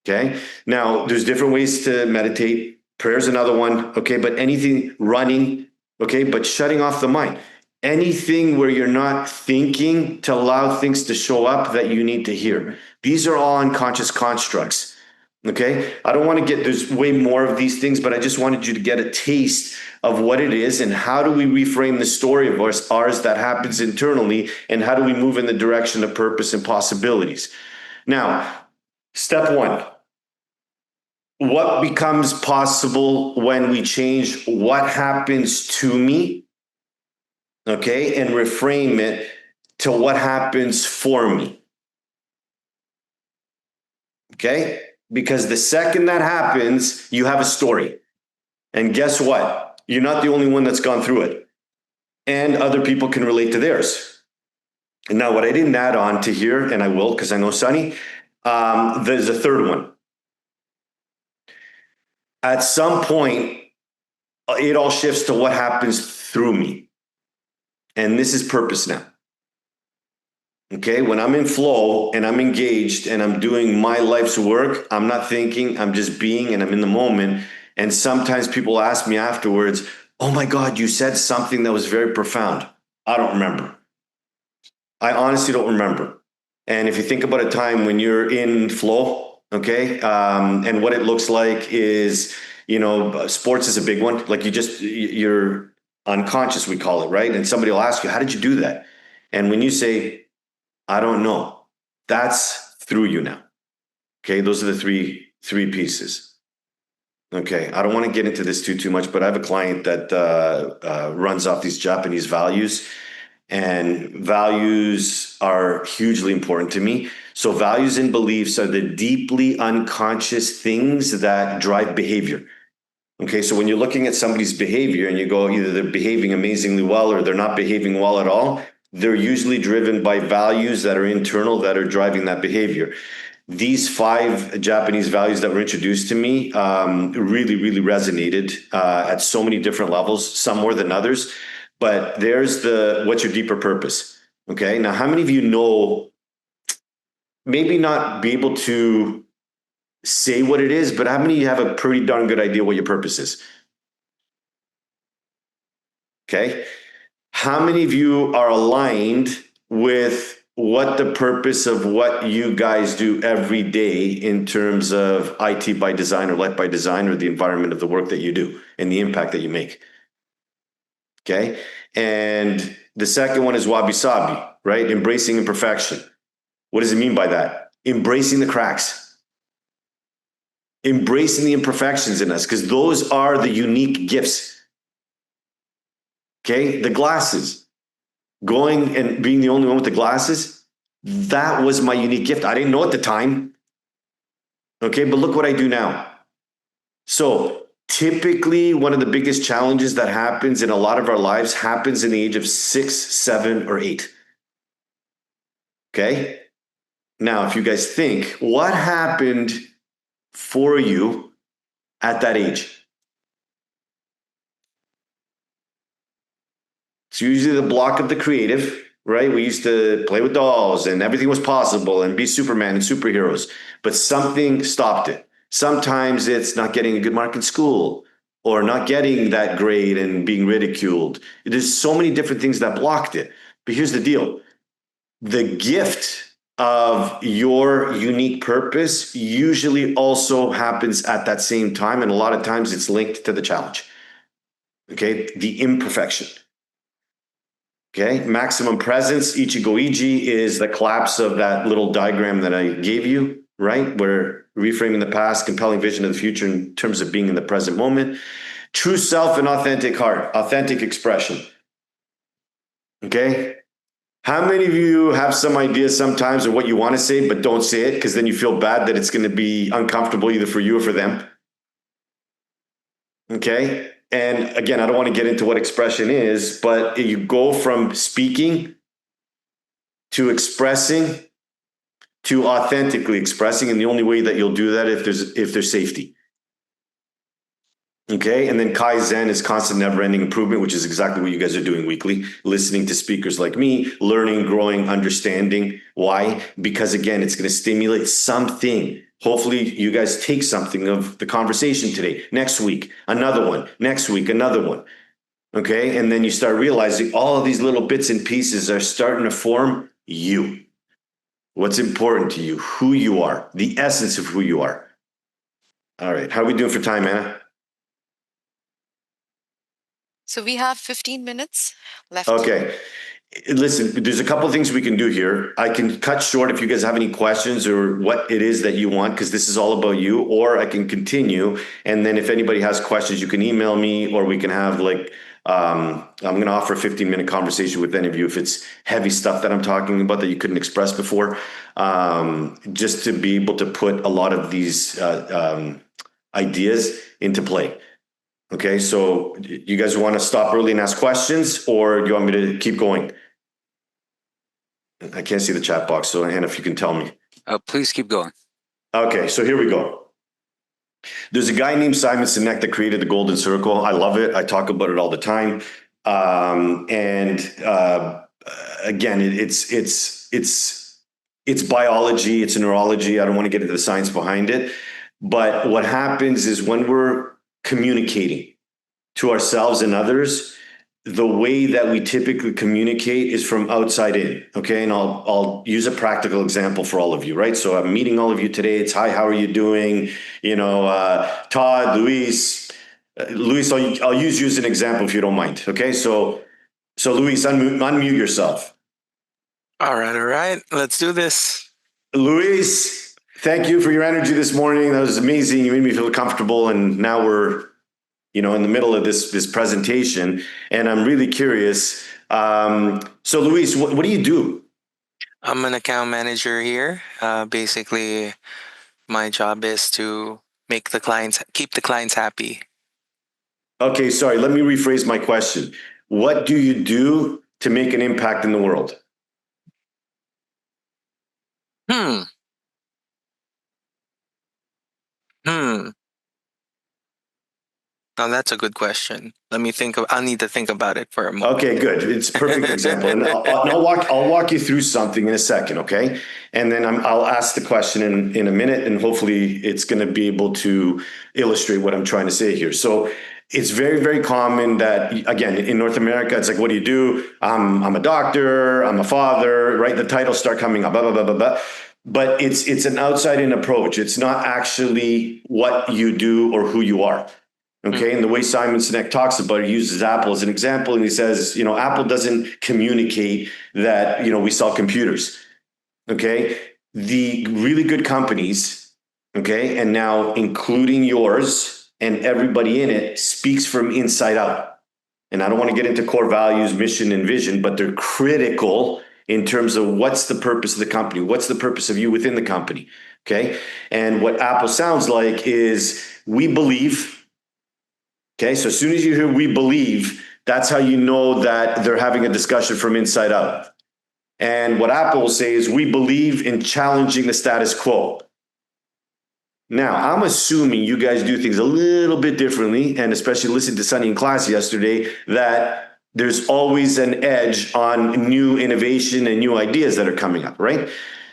Okay, now there's different ways to meditate. Prayer's another one. Okay, but anything, running, okay, but shutting off the mind. Anything where you're not thinking to allow things to show up that you need to hear. These are all unconscious constructs. Okay, I don't want to get, there's way more of these things, but I just wanted you to get a taste of what it is and how do we reframe the story of ours that happens internally, and how do we move in the direction of purpose and possibilities. Now, step one, what becomes possible when we change what happens to me, okay, and reframe it to what happens for me. Okay, because the second that happens, you have a story. And guess what? You're not the only one that's gone through it. And other people can relate to theirs. And now, what I didn't add on to here, and I will because I know Sunny, there's a third one. At some point, it all shifts to what happens through me. And this is purpose now. Okay, when I'm in flow and I'm engaged and I'm doing my life's work, I'm not thinking, I'm just being, and I'm in the moment. And sometimes people ask me afterwards, oh my God, you said something that was very profound. I don't remember. I honestly don't remember. And if you think about a time when you're in flow, okay, and what it looks like is, sports is a big one. Like you're unconscious, we call it, right? And somebody will ask you, how did you do that? And when you say, I don't know, that's through you now. Okay, those are the three pieces. Okay, I don't want to get into this too much, but I have a client that runs off these Japanese values, and values are hugely important to me. So values and beliefs are the deeply unconscious things that drive behavior. Okay, so when you're looking at somebody's behavior and you go, either they're behaving amazingly well or they're not behaving well at all, they're usually driven by values that are internal that are driving that behavior. These 5 Japanese values that were introduced to me really, really resonated at so many different levels, some more than others. But there's what's your deeper purpose? Okay, now how many of you know, maybe not be able to say what it is, but how many of you have a pretty darn good idea what your purpose is? Okay. How many of you are aligned with what the purpose of what you guys do every day in terms of IT by design or life by design, or the environment of the work that you do and the impact that you make? Okay. And the second one is wabi sabi, right? Embracing imperfection. What does it mean by that? Embracing the cracks, embracing the imperfections in us, because those are the unique gifts. Okay. The glasses, going and being the only one with the glasses, that was my unique gift. I didn't know at the time. Okay, but look what I do now. So typically, one of the biggest challenges that happens in a lot of our lives happens in the age of 6, 7, or 8. Okay. Now, if you guys think, what happened for you at that age? It's usually the block of the creative, right? We used to play with dolls and everything was possible and be Superman and superheroes, but something stopped it. Sometimes it's not getting a good mark in school or not getting that grade and being ridiculed. There's so many different things that blocked it. But here's the deal. The gift of your unique purpose usually also happens at that same time. And a lot of times it's linked to the challenge. Okay, the imperfection. Okay, maximum presence, Ichigo-iji, is the collapse of that little diagram that I gave you, right? Where reframing the past, compelling vision of the future in terms of being in the present moment. True self and authentic heart, authentic expression. Okay? How many of you have some idea sometimes of what you want to say, but don't say it because then you feel bad that it's going to be uncomfortable either for you or for them? Okay? And again, I don't want to get into what expression is, but you go from speaking to expressing to authentically expressing, and the only way that you'll do that if there's safety. Okay. And then Kaizen is constant never ending improvement, which is exactly what you guys are doing weekly, listening to speakers like me, learning, growing, understanding. Why? Because again, it's going to stimulate something. Hopefully you guys take something of the conversation today, next week, another one, next week, another one. Okay. And then you start realizing all of these little bits and pieces are starting to form you. What's important to you, who you are, the essence of who you are. All right. How are we doing for time, Anna? So we have 15 minutes left. Okay. Listen, there's a couple of things we can do here. I can cut short if you guys have any questions or what it is that you want, because this is all about you, or I can continue. And then if anybody has questions, you can email me, or we can have I'm going to offer a 15-minute conversation with any of you if it's heavy stuff that I'm talking about that you couldn't express before, just to be able to put a lot of these ideas into play. Okay, so you guys want to stop early and ask questions, or do you want me to keep going? I can't see the chat box, so Anna, if you can tell me. Please keep going. Okay, so here we go. There's a guy named Simon Sinek that created the Golden Circle. I love it. I talk about it all the time. Again, it's biology, it's neurology. I don't want to get into the science behind it, but what happens is when we're communicating to ourselves and others, the way that we typically communicate is from outside in. Okay. And I'll use a practical example for all of you, right? So I'm meeting all of you today. It's hi, how are you doing? Todd, Luis, I'll use you as an example if you don't mind. Okay. So Luis, unmute yourself. All right. Let's do this. Luis, thank you for your energy this morning. That was amazing. You made me feel comfortable. And now we're in the middle of this presentation, and I'm really curious. So Luis, what do you do? I'm an account manager here. Basically, my job is to keep the clients happy. Okay, sorry, let me rephrase my question. What do you do to make an impact in the world? Hmm. Now that's a good question. I'll need to think about it for a moment. Okay, good. It's a perfect example. And I'll walk you through something in a second, okay? And then I'll ask the question in a minute, and hopefully it's going to be able to illustrate what I'm trying to say here. So it's very, very common that, again, in North America, it's like, what do you do? I'm a doctor, I'm a father, right? The titles start coming up, blah, blah, blah, blah, blah. But it's an outside-in approach. It's not actually what you do or who you are. Okay. And the way Simon Sinek talks about it, he uses Apple as an example. And he says, Apple doesn't communicate that, we sell computers. Okay. The really good companies, okay, and now including yours and everybody in it, speaks from inside out. And I don't want to get into core values, mission, and vision, but they're critical in terms of what's the purpose of the company? What's the purpose of you within the company? Okay. And what Apple sounds like is we believe. Okay, so as soon as you hear we believe, that's how you know that they're having a discussion from inside out. And what Apple will say is we believe in challenging the status quo. Now, I'm assuming you guys do things a little bit differently, and especially listening to Sunny in class yesterday, that there's always an edge on new innovation and new ideas that are coming up, right?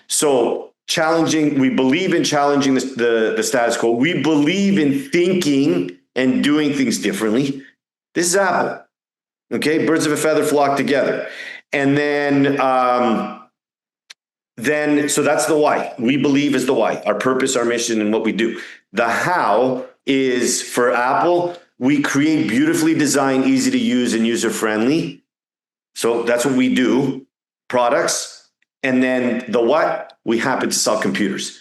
So we believe in challenging the status quo. We believe in thinking and doing things differently. This is Apple. Okay, birds of a feather flock together. And then so that's the why. We believe is the why, our purpose, our mission, and what we do. The how is for Apple, we create beautifully designed, easy to use, and user-friendly. So that's what we do, products. And then the what, we happen to sell computers.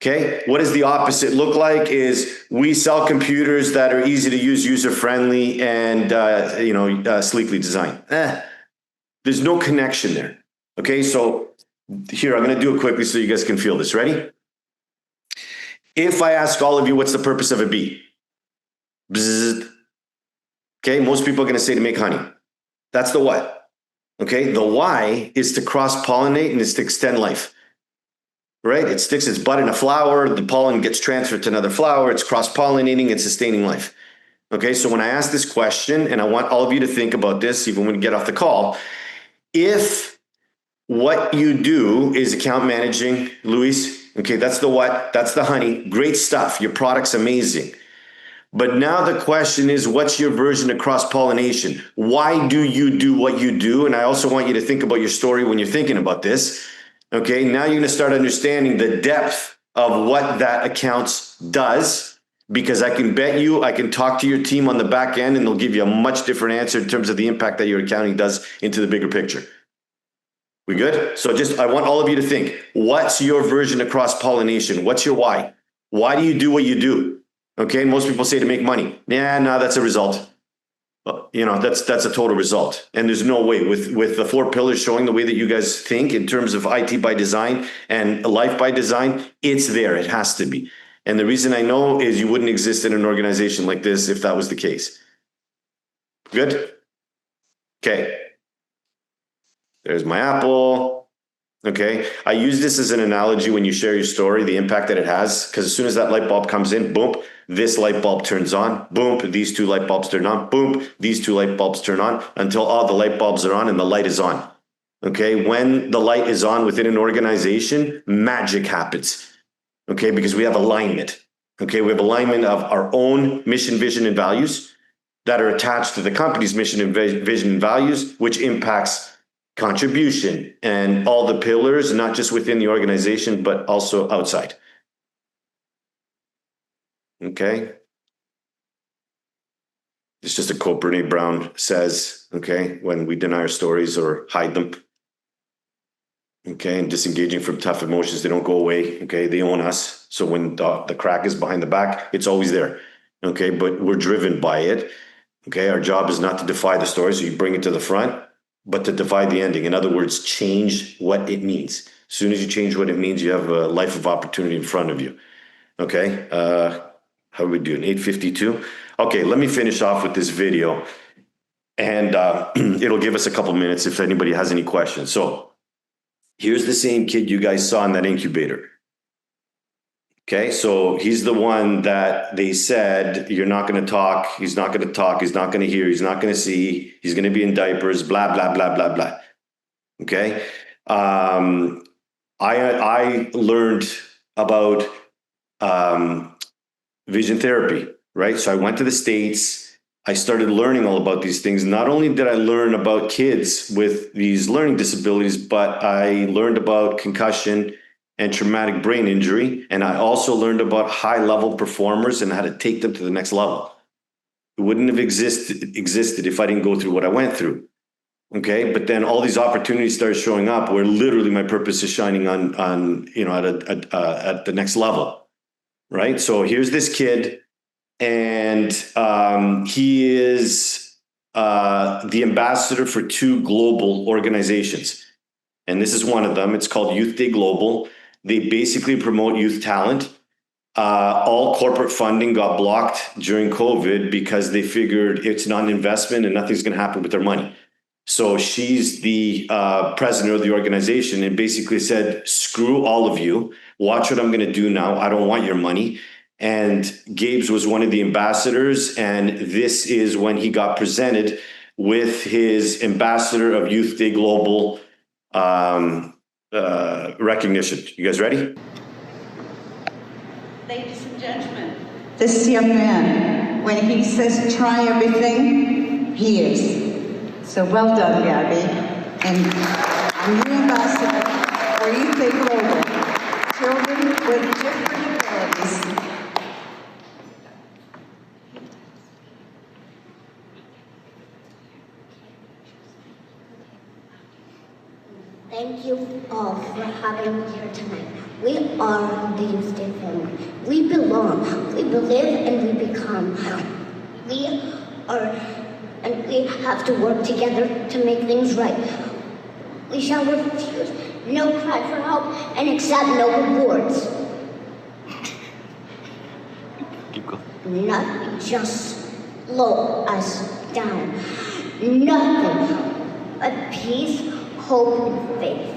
Okay, what does the opposite look like? Is we sell computers that are easy to use, user-friendly, and sleekly designed. There's no connection there. Okay, so here, I'm going to do it quickly so you guys can feel this. Ready? If I ask all of you, what's the purpose of a bee? Bzzz. Okay, most people are going to say to make honey. That's the what. Okay, the why is to cross-pollinate and is to extend life. right? It sticks its butt in a flower, the pollen gets transferred to another flower, it's cross-pollinating and sustaining life. Okay, so when I ask this question, and I want all of you to think about this, even when you get off the call, if what you do is account managing, Luis, okay, that's the what, that's the honey, great stuff, your product's amazing. But now the question is, what's your version of cross-pollination? Why do you do what you do? And I also want you to think about your story when you're thinking about this. Okay, now you're gonna start understanding the depth of what that accounts does, because I can bet you, I can talk to your team on the back end and they'll give you a much different answer in terms of the impact that your accounting does into the bigger picture. We good? So I want all of you to think, what's your version of cross-pollination? What's your why? Why do you do what you do? Okay, most people say to make money. Yeah, no, that's a result. That's a total result. And there's no way with the 4 pillars showing the way that you guys think in terms of IT by design and life by design, it's there. It has to be. And the reason I know is you wouldn't exist in an organization like this if that was the case. Good? Okay. There's my apple. Okay. I use this as an analogy when you share your story, the impact that it has, because as soon as that light bulb comes in, boom, this light bulb turns on, boom, these 2 light bulbs turn on, boom, these 2 light bulbs turn on until all the light bulbs are on and the light is on. Okay. When the light is on within an organization, magic happens. Okay. Because we have alignment. Okay. We have alignment of our own mission, vision, and values that are attached to the company's mission and vision and values, which impacts contribution and all the pillars, not just within the organization, but also outside. Okay. It's just a quote Brene Brown says, okay, when we deny our stories or hide them. Okay, and disengaging from tough emotions, they don't go away. Okay, they own us. So when the crack is behind the back, it's always there. Okay, but we're driven by it. Okay, our job is not to defy the story, so you bring it to the front, but to divide the ending. In other words, change what it means. As soon as you change what it means, you have a life of opportunity in front of you. Okay, how are we doing? 8:52. Okay, let me finish off with this video, and it'll give us a couple minutes if anybody has any questions. So here's the same kid you guys saw in that incubator. Okay, so he's the one that they said, you're not going to talk, he's not going to talk, he's not going to hear, he's not going to see, he's going to be in diapers, blah, blah, blah, blah, blah. Okay, I learned about vision therapy, right? So I went to the States, I started learning all about these things. Not only did I learn about kids with these learning disabilities, but I learned about concussion and traumatic brain injury. And I also learned about high-level performers and how to take them to the next level. It wouldn't have existed if I didn't go through what I went through. Okay, but then all these opportunities started showing up where literally my purpose is shining on at the next level, right? So here's this kid, and he is the ambassador for 2 global organizations. And this is one of them. It's called Youth Day Global. They basically promote youth talent. All corporate funding got blocked during COVID because they figured it's not an investment and nothing's going to happen with their money. So she's the president of the organization and basically said, screw all of you. Watch what I'm going to do now. I don't want your money. And Gabe's was one of the ambassadors. And this is when he got presented with his Ambassador of Youth Day Global recognition. You guys ready? Ladies and gentlemen, this young man, when he says try everything, he is. So well done, Gabby. And our new ambassador for Youth Day Global, children with different abilities. Thank you all for having me here tonight. We are the Youth Day family. We belong, we believe, and we become. We have to work together to make things right. We shall refuse no cry for help and accept no rewards. Keep going. Nothing, just slow us down. Nothing but peace, hope, and faith.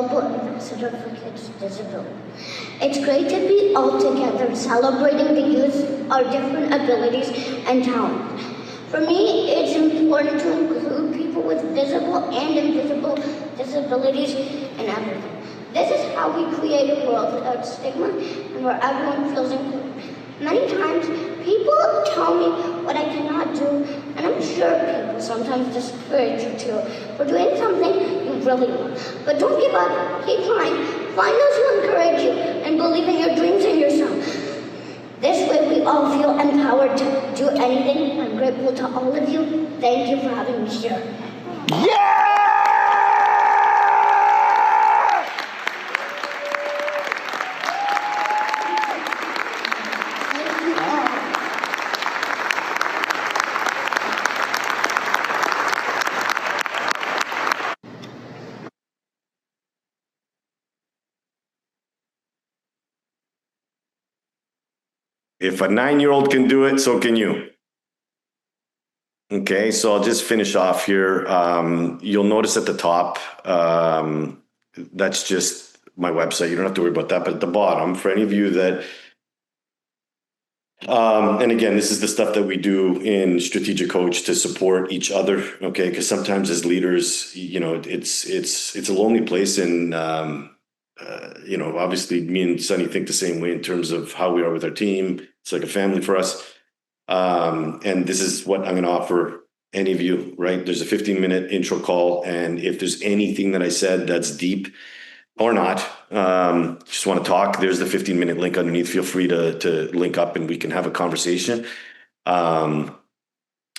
Global Ambassador for Kids with Disability. It's great to be all together celebrating the youth, our different abilities and talents. For me, it's important to include people with visible and invisible disabilities in everything. This is how we create a world without stigma and where everyone feels included. Many times, people tell me what I cannot do, and I'm sure people sometimes discourage you too for doing something you really want. But don't give up. Keep trying. Find those who encourage you and believe in your dreams and yourself. This way we all feel empowered to do anything. I'm grateful to all of you. Thank you for having me here. If a 9-year-old can do it, so can you. Okay, so I'll just finish off here. You'll notice at the top, that's just my website. You don't have to worry about that. But at the bottom, for any of you that, and again, this is the stuff that we do in Strategic Coach to support each other. Okay, because sometimes as leaders, it's a lonely place, and obviously, me and Sunny think the same way in terms of how we are with our team. It's like a family for us. And this is what I'm going to offer any of you, right? There's a 15-minute intro call. And if there's anything that I said that's deep or not, just want to talk, there's the 15-minute link underneath. Feel free to link up and we can have a conversation. And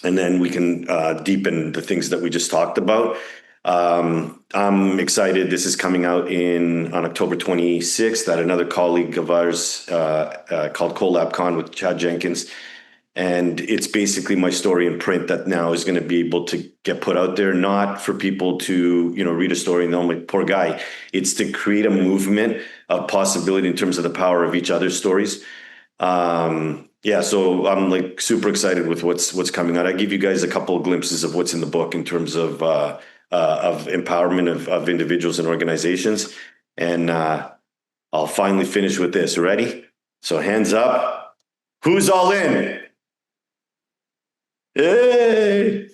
then we can deepen the things that we just talked about. I'm excited. This is coming out on October 26th at another colleague of ours called CoLabCon with Chad Jenkins. And it's basically my story in print that now is going to be able to get put out there, not for people to, read a story and, oh, my poor guy. It's to create a movement of possibility in terms of the power of each other's stories. So I'm like super excited with what's coming out. I give you guys a couple of glimpses of what's in the book in terms of empowerment of individuals and organizations. And I'll finally finish with this. Ready? So hands up. Who's all in? Hey!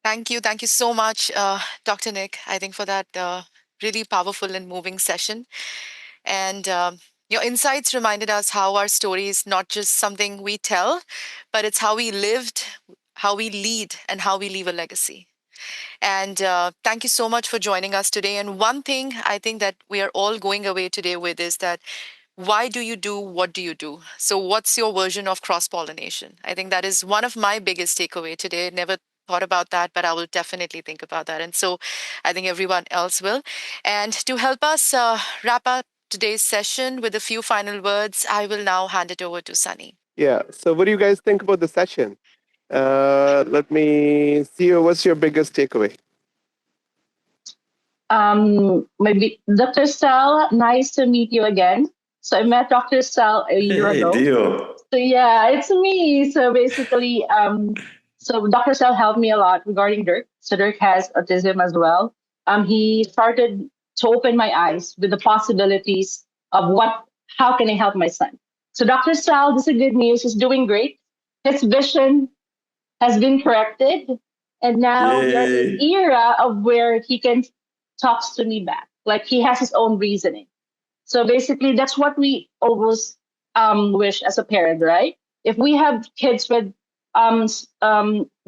Thank you. Thank you so much, Dr. Nick, I think, for that really powerful and moving session. And your insights reminded us how our story is not just something we tell, but it's how we lived, how we lead, and how we leave a legacy. And thank you so much for joining us today. And one thing I think that we are all going away today with is that why do you do what do you do? So what's your version of cross-pollination? I think that is one of my biggest takeaway today. Never thought about that, but I will definitely think about that. And so I think everyone else will. And to help us wrap up today's session with a few final words, I will now hand it over to Sunny. Yeah. So what do you guys think about the session? Let me see. What's your biggest takeaway? Maybe Dr. Sal, nice to meet you again. So I met Dr. Sal a year ago. Dio. So yeah, it's me. So basically, so Dr. Sal helped me a lot regarding Dirk. So Dirk has autism as well. He started to open my eyes with the possibilities of how can I help my son. So Dr. Sal, this is good news. He's doing great. His vision has been corrected. And now we are in an era of where he can talk to me back. Like he has his own reasoning. So basically, that's what we always wish as a parent, right? If we have kids with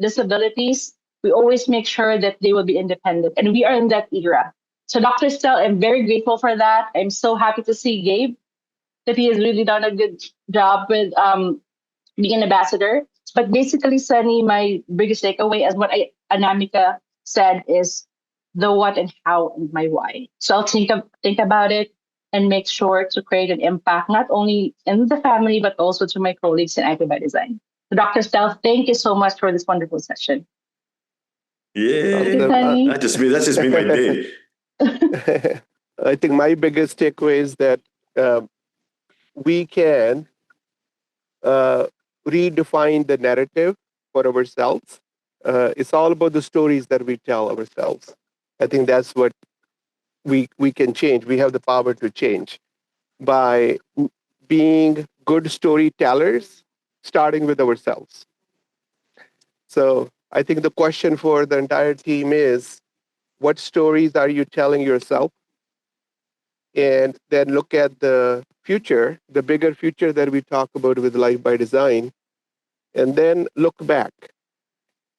disabilities, we always make sure that they will be independent. And we are in that era. So Dr. Stell, I'm very grateful for that. I'm so happy to see Gabe, that he has really done a good job with being an ambassador. But basically, Sunny, my biggest takeaway, as what Anamika said, is the what and how and my why. So I'll think about it and make sure to create an impact, not only in the family, but also to my colleagues in IP by Design. So Dr. Stel, thank you so much for this wonderful session. Yeah, that's just made my day. I think my biggest takeaway is that we can redefine the narrative for ourselves It's all about the stories that we tell ourselves. I think that's what we can change. We have the power to change by being good storytellers, starting with ourselves. So I think the question for the entire team is, what stories are you telling yourself? And then look at the future, the bigger future that we talk about with Life by Design, and then look back.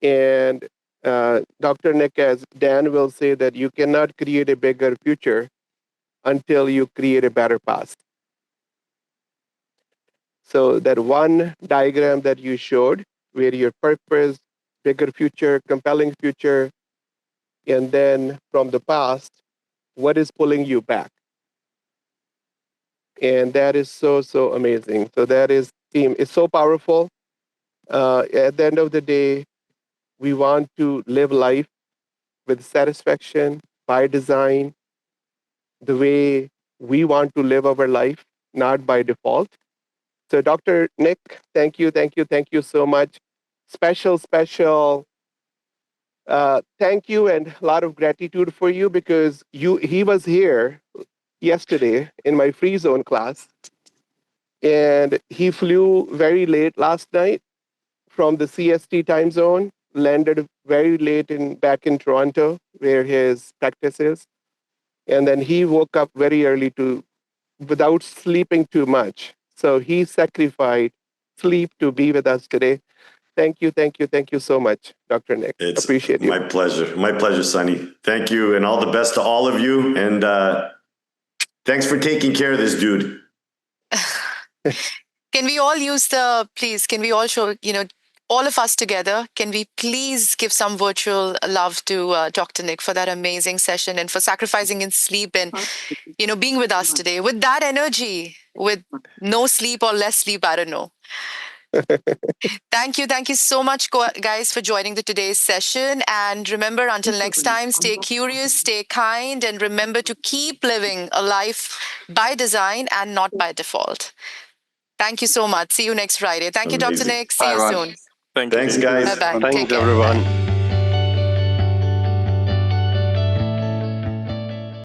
And Dr. Nick, as Dan will say, that you cannot create a bigger future until you create a better past. So that one diagram that you showed, where your purpose, bigger future, compelling future, and then from the past, what is pulling you back? And that is so, so amazing. So that is team. It's so powerful. At the end of the day, we want to live life with satisfaction by design, the way we want to live our life, not by default. So Dr. Nick, thank you, thank you, thank you so much. Special thank you and a lot of gratitude for you, because he was here yesterday in my free zone class, and he flew very late last night from the CST time zone, landed very late back in Toronto, where his practice is. And then he woke up very early without sleeping too much. So he sacrificed sleep to be with us today. Thank you, thank you, thank you so much, Dr. Nick. It's Appreciate you. my pleasure. My pleasure, Sunny. Thank you, and all the best to all of you. And thanks for taking care of this dude. Can we all can we all show, all of us together, can we please give some virtual love to Dr. Nick for that amazing session and for sacrificing his sleep and, being with us today with that energy, with no sleep or less sleep, I don't know. Thank you so much, guys, for joining today's session. And remember, until next time, stay curious, stay kind, and remember to keep living a life by design and not by default. Thank you so much. See you next Friday. Thank you, Dr. Amazing. Nick. See you soon. Thank you. Thanks, guys. Bye-bye. Thanks, Take care. everyone. Bye.